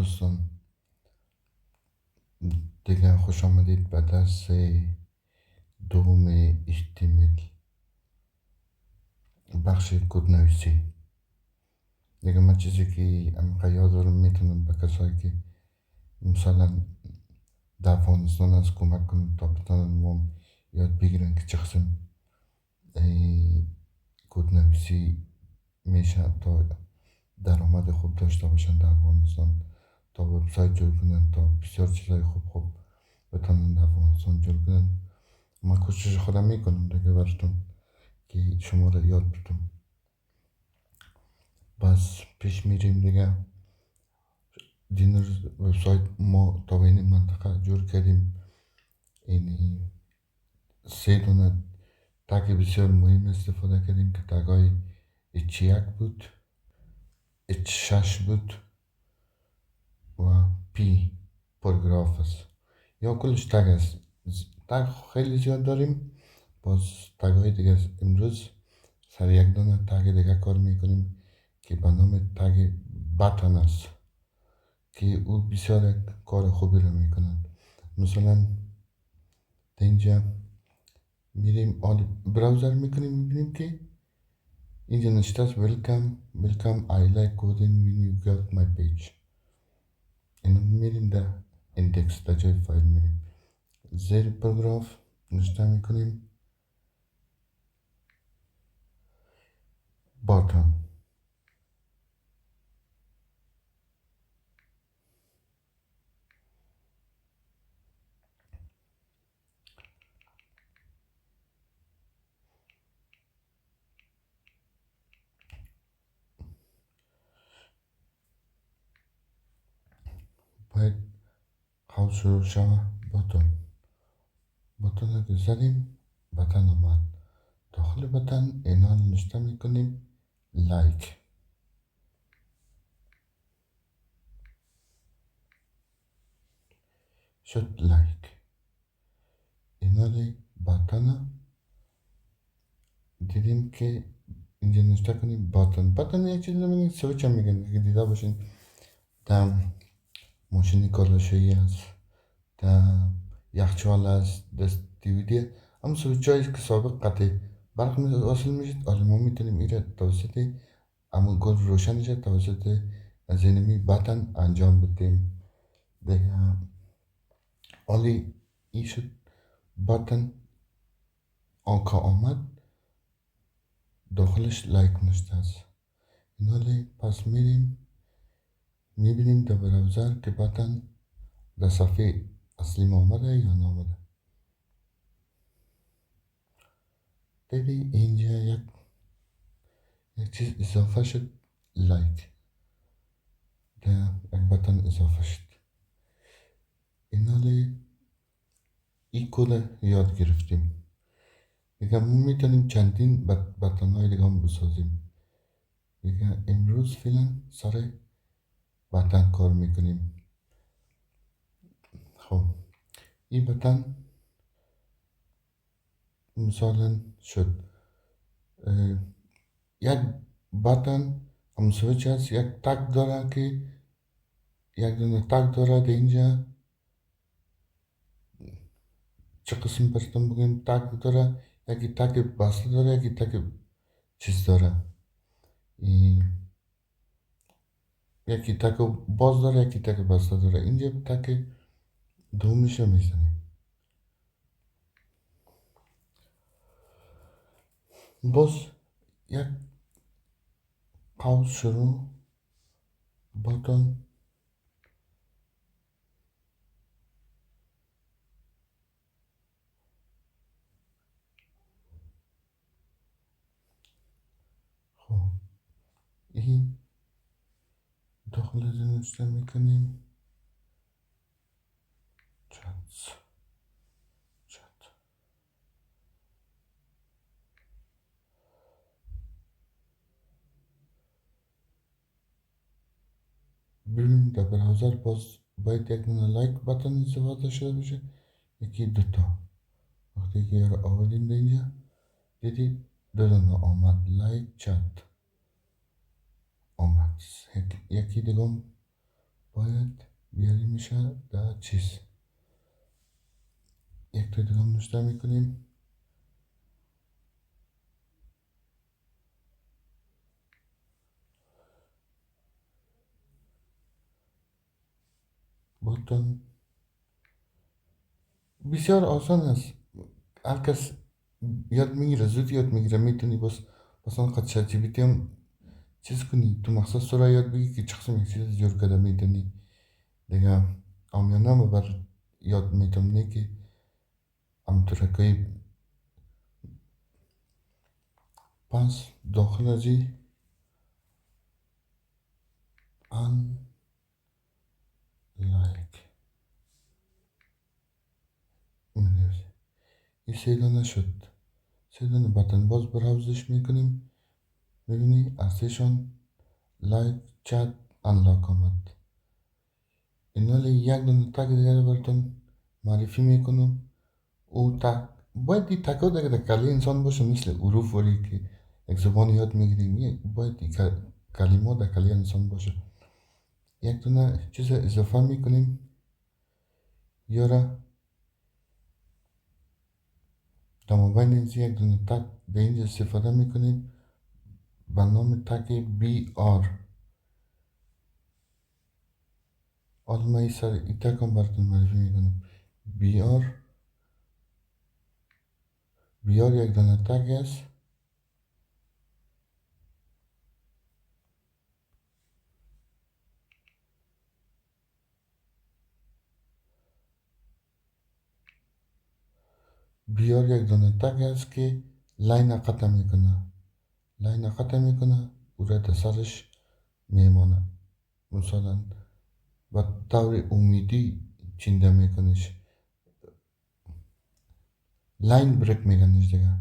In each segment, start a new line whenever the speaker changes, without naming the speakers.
دوستان، دیگه خوش آمدید به درس دوم HTML بخش کدنویسی. دیگه من چیزی که یاد دارم میتونم به کسایی که مثلا در افغانستان از کمک کنم تا بتونن وام یاد بگیرن که چه قسم کدنویسی میشه تا درآمد خوب داشته باشن در افغانستان، تا وبسایت جور کنن، تا بسیار چیزای خوب بتونن در افغانستان جور کنن. من کوشش خودم میکنم دیگه براتون که شما را یاد بدم. بس پیش میریم دیگه. دین وبسایت ما تا این منطقه جور کردیم. این 3 دونه تگ بسیار مهم استفاده کردیم که تگای H1 بود، H6 بود و P پاراگراف است، یا کلش تگ است. تگ خیلی زیاد داریم، باز تگ های دیگه است. امروز سر یک دونه تگ دیگه کار میکنیم که به نام تگ بطن است که او بسیار یک کار خوبی رو میکنند. مثلا اینجا میریم براوزر میکنیم، میبینیم که اینجا نشسته است welcome I like coding when you got my page. اینو میریم در ایندکس، در جای فایل میریم زیر پاراگراف نشته میکنیم باتن. باید قوس شروع شوه باتن که زدیم بطن آمد. داخل بطن اینا نشته میکنیم لایک. شد لایک. اینا بطن دیدیم که اینجا نشته کنیم باتن یک چیز رو سویچ هم میگن که دیده باشین در ماشین کالاشویی هست، در یخچال هست، دست دیویدی هم سویچ هایی که سابق قطع برق واصل میشید. ما میتونیم ایره توسط اما گل روشن شد توسط از اینمی بطن انجام بدیم دیگه. حالی ای شد بطن آنکا آمد، داخلش لایک نشته است. این پس میریم میبینیم در براوزر که بطن در صفحه اصلی ما آمده یا نامده. دیدی اینجا یک چیز اضافه شد، لایک در یک بطن اضافه شد. این کد یاد گرفتیم دیگه. ما میتونیم چندین بطن های دیگه هم بسازیم دیگه. امروز فعلا سر بطن کار میکنیم. خب این بطن مثلا شد یک بطن هم سویچ هست، یک تگ داره که یک دونه تگ داره ده اینجا. چه قسم براتون بگیم تگ داره؟ یکی تگ بسته داره، یکی تگ چیز داره، یکی تگ باز داره، یکی تگ بسته داره. اینجا تگ دومش رو میزنیم. باز یک قوس شروع باتن خب این داخل نوشته میکنیم چت. ببینیم در براوزر باز باید یک دونه لایک بطن استفاده شده باشه، یکی دوتا. وقتی که رو آوردیم در اینجا دیدید دو دونه آمد، لایک چت آمد. یکی دیگه باید میشه در چیز یک تا دیگه نوشته میکنیم. بوتون بسیار آسان است. هر کس یاد میگیره، زود یاد میگیره. میتونی بس آنقدر چت جی پی تی هم چیز کنی، تو مقصد سرا یاد بگی که چه قسم یک چیز جور کرده میتونی دیگه. آمیانه بر یاد میتونی که همطور که پس داخل ازی ان لایک مینویسی. این سه شد. سه بطن باز براوزش میکنیم. میبینی ازشان لایک چت انلاک آمد. این ولی یک تک دیگر براتون معرفی میکنم. او تک باید این تکا در کله انسان باشه، مثل حروف وری که یک زبان یاد میگیریم باید این کلمات در کله انسان باشه. یک دونه چیز اضافه میکنیم یارا در مابین اینجا یک دونه تک به اینجا استفاده میکنیم به نام تک بی آر. حالا من این سر این تک هم براتون معرفی میکنم. بی آر یک دونه تک است. بی آر یک دونه تک است که لاین قطع میکنه. لاین قطع میکنه او را در سرش میمانه. مثلا و طور امیدی چینده میکنش. لاین بریک میگنش دیگه.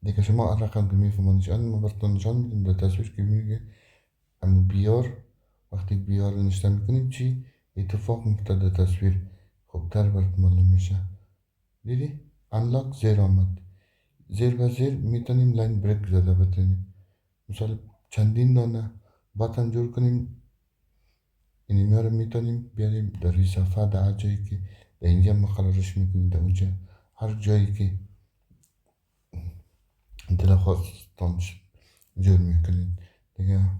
دیگه شما هر رقم که میفهمانش من براتون نشان میدم در تصویر که میگه اما بیار. وقتی بیار رو نشته میکنیم چی اتفاق میفته در تصویر خوبتر برات معلوم میشه. دیدی انلاک زیر آمد. زیر و زیر میتونیم لاین بریک زده بتونیم. مثلا چندین دانه بطن جور کنیم. اینمی رو میتونیم بیاریم در این صفحه در هر جایی که در اینجا مقررش میکنیم، در اونجا هر جایی که دل خواستانش جور میکنیم دیگه.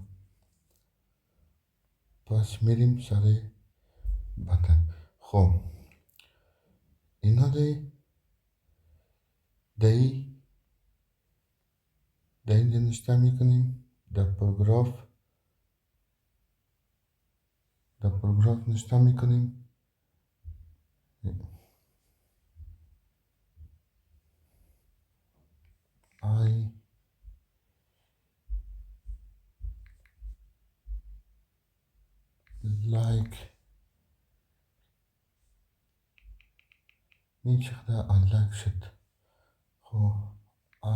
پس میریم سر بطن. خب اینا دی اینجا نشته میکنیم در پاراگراف نشته میکنیم. I like این چقدر I like شد. خب I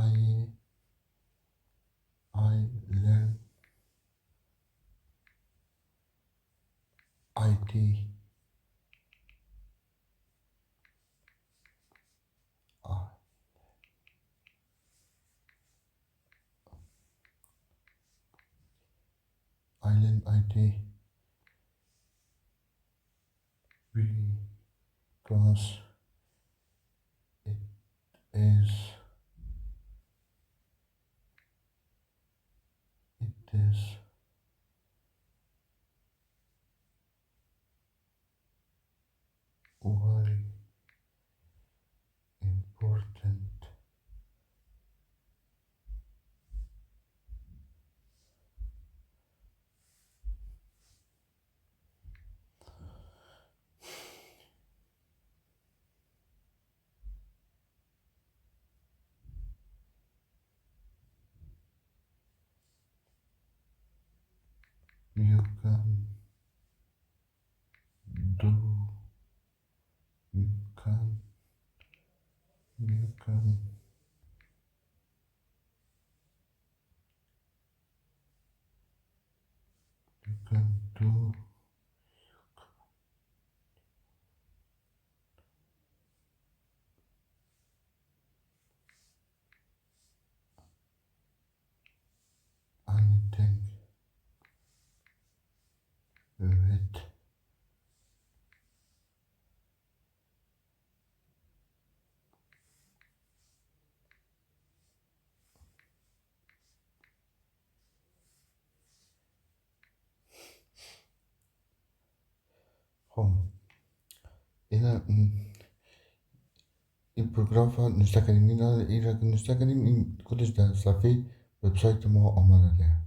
learn IT. I learn IT because it is very important. You can do you can you can you can do anything اینا این پروگرام را نوشته کردیم، این را که نوشته کردیم این کلش در صفحه وبسایت ما آمده ده.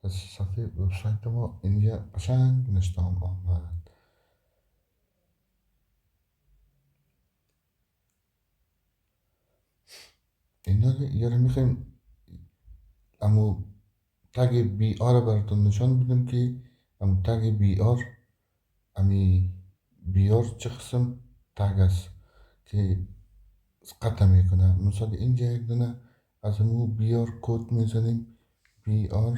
در صفحه وبسایت ما اینجا قشنگ نوشته آمده. اینا رو میخوایم امو تگ بی آر براتون نشان بدم که امو تگ بی آر امی بی آر چه قسم تگ است که قطع میکنه. مثلا اینجا یک دونه از امو بی آر کد میزنیم، بی آر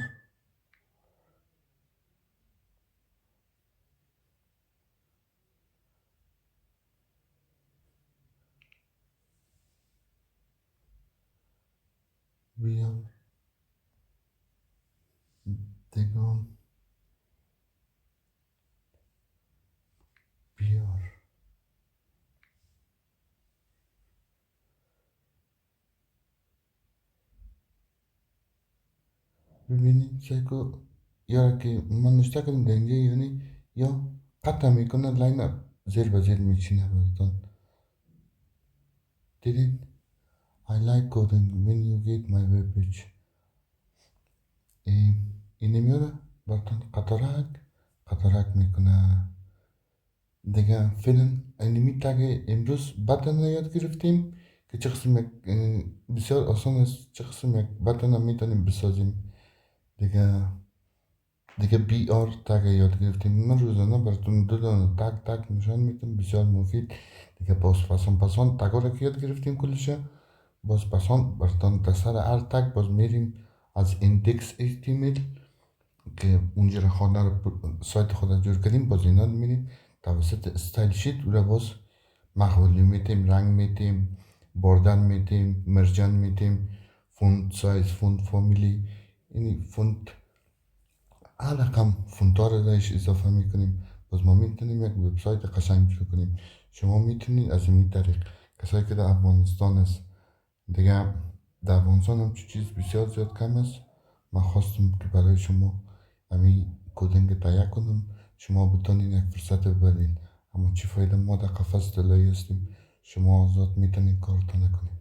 بی آر دگان بی آر. ببینید چکو یا که من نشته کردم در اینجا، یعنی یا قطع میکنه لاین اپ زیر به زیر میچینه براتون. دیدین I like coding when you get my web page. اینه میاره براتون قطرک میکنه دیگه. فعلا اینمی تگ امروز بطن رو یاد گرفتیم که چه قسم بسیار آسان است، چه قسم یک بطن رو میتونیم بسازیم دیگه بی آر تگ یاد گرفتیم. من روزانه براتون دو دانه تگ نشان میدم، بسیار مفید دیگه. باز پسان تگ رو که یاد گرفتیم کلشه، باز پسان براتون در سر هر تگ باز میریم از ایندکس HTML که اونجا رو خانه رو سایت خود جور کردیم، باز اینا رو میریم توسط استایل شیت او را باز محولی میتیم، رنگ میتیم، باردن میتیم، مرجان میتیم، فونت سایز، فونت فامیلی، یعنی فونت هر رقم فونت ها رو درش اضافه میکنیم. باز ما میتونیم یک وبسایت قشنگ جور کنیم. شما میتونید از این طریق، کسایی که در افغانستان است دیگه، در افغانستان هم چیز بسیار زیاد کم است. من خواستم که برای شما همین کدنگ تهیه کنم، شما بتونید یک فرصت ببرید. اما چی فایده، ما در قفس طلایی هستیم، شما آزاد میتونید کارتان کنید.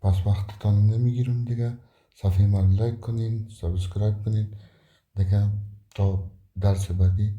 پس وقتتان نمیگیرم دیگه. صفحه ما لایک کنین، سابسکرایب کنین دیگه. تا درس بعدی